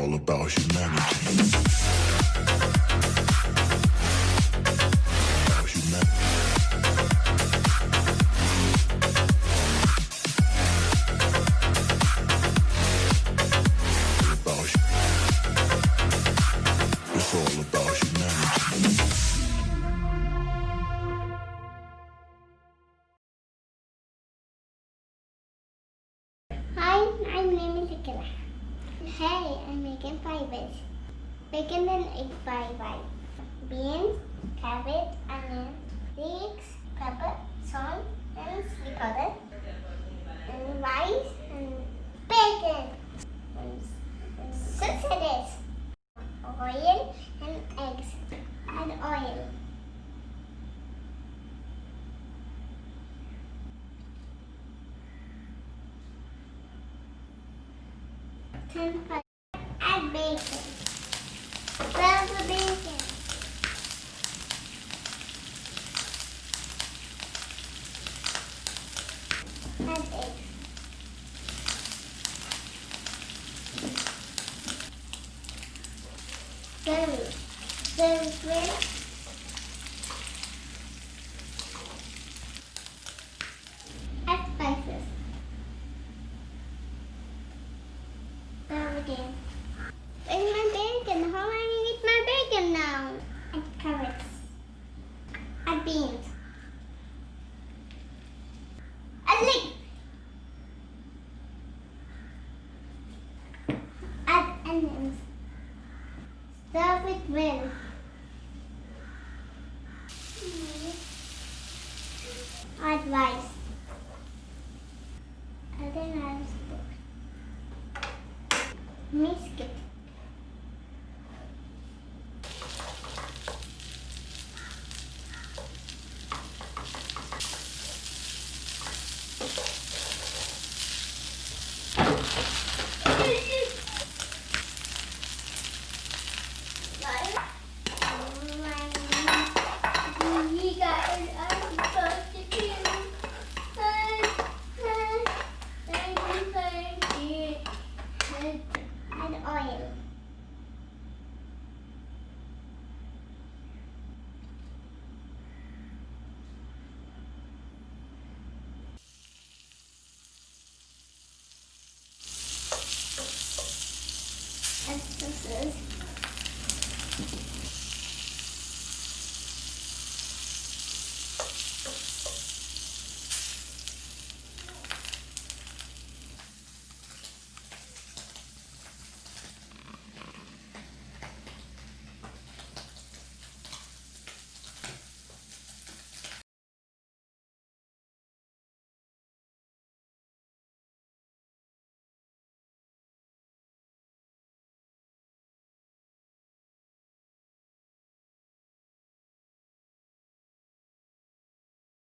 all about humanity. About humanity. It's all about humanity. Hi, my name is Akelaas. Hey, I'm making fried veg. Bacon and egg fried rice. Beans, cabbage, onion, leeks, pepper, salt, and sweet powder. And rice and bacon. And sausages. Oil and eggs. Add oil. Turn fry. Add bacon. Serve the bacon. Add eggs. Serve with add spices. Serve again. Where's my bacon? How am I going to eat my bacon now? Add carrots. Add beans. Add leeks. Add onions. Serve with well. Add rice. Add another spoon. Mix it. Add oil. Add sauces.